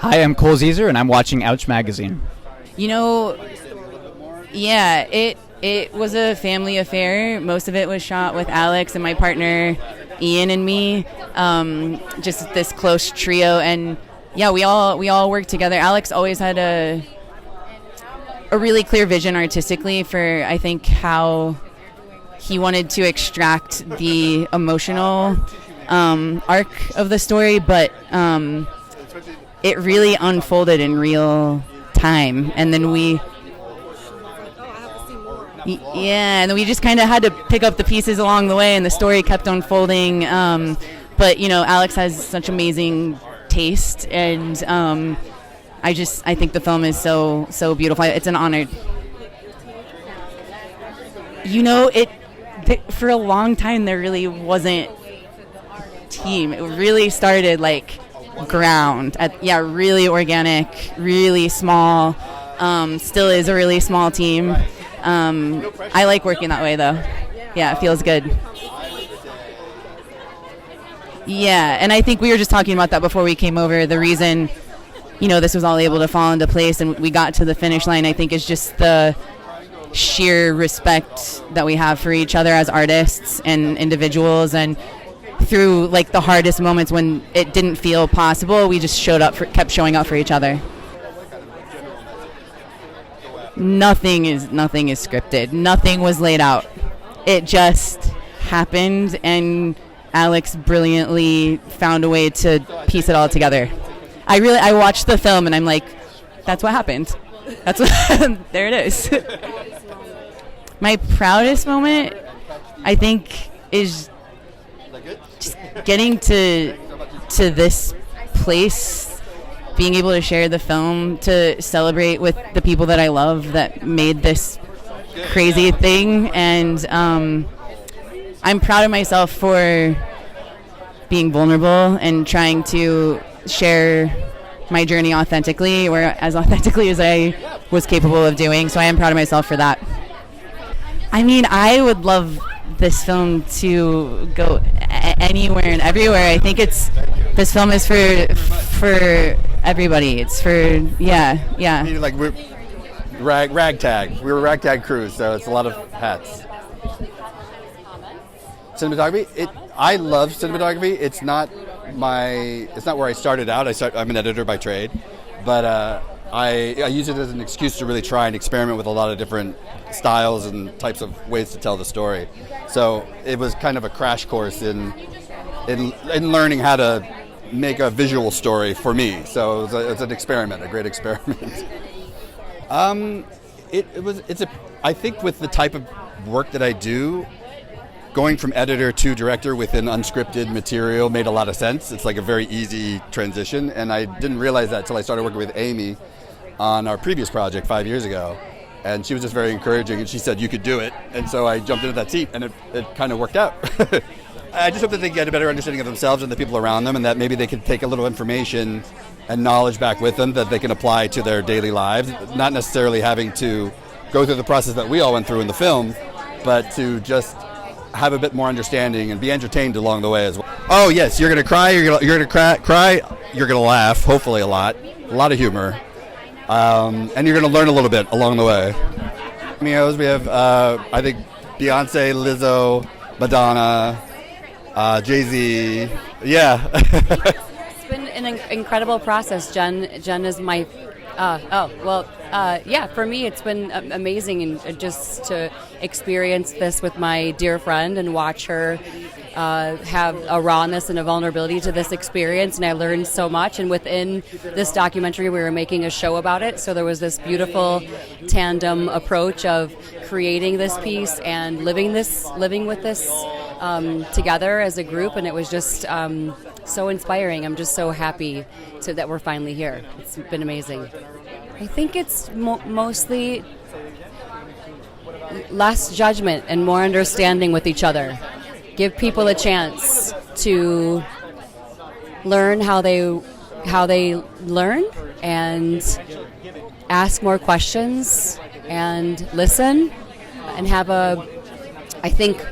Hi, I'm COLEZIESER, and I'm watching Ouch Magazine. You know, yeah, it was a family affair. Most of it was shot with Alex and my partner Ian and me, just this close trio. And yeah, we all worked together. Alex always had a really clear vision artistically for, I think, how he wanted to extract the emotional arc of the story, but it really unfolded in real time. And then and then we just kind of had to pick up the pieces along the way, and the story kept unfolding. But you know, Alex has such amazing taste, and I think the film is so beautiful. It's an honor. You know, for a long time there really wasn't team. It really started like ground really organic, really small. Still is a really small team. I like working that way though. Yeah, it feels good. Yeah, and I think we were just talking about that before we came over. The reason, you know, this was all able to fall into place and we got to the finish line, I think, is just the sheer respect that we have for each other as artists and individuals. And through like the hardest moments when it didn't feel possible, we just kept showing up for each other. Nothing is scripted. Nothing was laid out. It just happened, and Alex brilliantly found a way to piece it all together. I watched the film and I'm like, that's what happened. That's what there it is. My proudest moment, I think, is just getting to this place, being able to share the film, to celebrate with the people that I love that made this crazy thing. And I'm proud of myself for being vulnerable and trying to share my journey authentically, or as authentically as I was capable of doing. So I am proud of myself for that. I mean, I would love this film to go anywhere and everywhere. I think this film is for everybody. It's for yeah. Like we're ragtag. We were a ragtag crew, so it's a lot of hats. Cinematography. I love cinematography. It's not where I started out. I'm an editor by trade, but I use it as an excuse to really try and experiment with a lot of different styles and types of ways to tell the story. So it was kind of a crash course in learning how to make a visual story for me. So it's an experiment, a great experiment. I think with the type of work that I do, going from editor to director within unscripted material made a lot of sense. It's like a very easy transition, and I didn't realize that until I started working with Amy on our previous project 5 years ago, and she was just very encouraging, and she said you could do it, and so I jumped into that seat, and it kind of worked out. I just hope that they get a better understanding of themselves and the people around them, and that maybe they can take a little information and knowledge back with them that they can apply to their daily lives, not necessarily having to go through the process that we all went through in the film, but to just have a bit more understanding and be entertained along the way as well. Oh yes, you're gonna cry, you're gonna cry, you're gonna laugh, hopefully a lot of humor, and you're gonna learn a little bit along the way. Cameos, we have I think Beyonce, Lizzo, Madonna, Jay-Z. Yeah. It's been an incredible process. Jenn is my for me it's been amazing, and just to experience this with my dear friend and watch her have a rawness and a vulnerability to this experience, and I learned so much. And within this documentary we were making a show about it, so there was this beautiful tandem approach of creating this piece and living with this together as a group, and it was just so inspiring. I'm just so happy that we're finally here. It's been amazing. I think it's mostly less judgment and more understanding with each other. Give people a chance to learn how they learn, and ask more questions and listen, and I think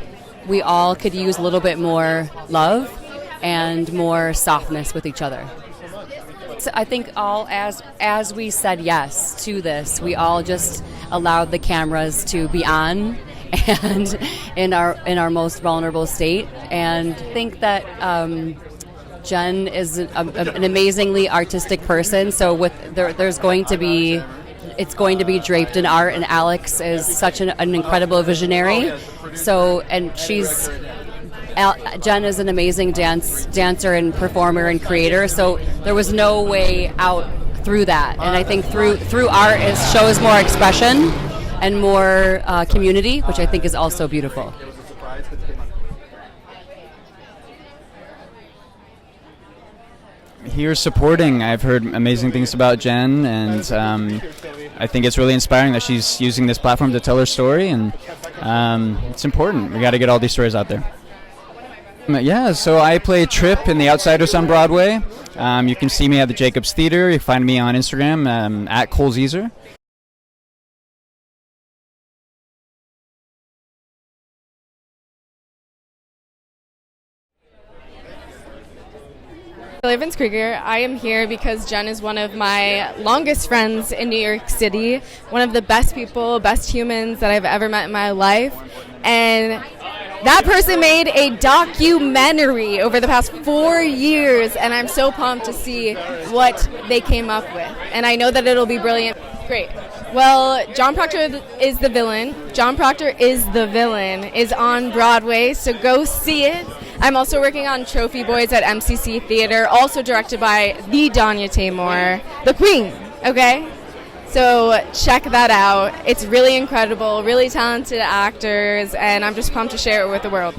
we all could use a little bit more love and more softness with each other. So I think all as we said yes to this, we all just allowed the cameras to be on, and in our most vulnerable state, and think that Jenn is an amazingly artistic person. So there's going to be. It's going to be draped in art, and Alex is such an incredible visionary. So, and Jenn is an amazing dancer and performer and creator. So there was no way out through that. And I think through art it shows more expression and more community, which I think is also beautiful. Here supporting. I've heard amazing things about Jenn, and I think it's really inspiring that she's using this platform to tell her story, and it's important. We got to get all these stories out there. Yeah, so I play Trip in The Outsiders on Broadway. You can see me at the Jacobs Theater. You can find me on Instagram at COLEZIESER. TILLYEVENSKRUEGER. I am here because Jenn is one of my longest friends in New York City, one of the best people, best humans that I've ever met in my life. And that person made a documentary over the past 4 years, and I'm so pumped to see what they came up with. And I know that it'll be brilliant. Great. Well, John Proctor is the villain. John Proctor is the Villain is on Broadway, so go see it. I'm also working on Trophy Boys at MCC Theater, also directed by the SONYATAYeh Moore, the Queen, okay? So check that out. It's really incredible, really talented actors, and I'm just pumped to share it with the world.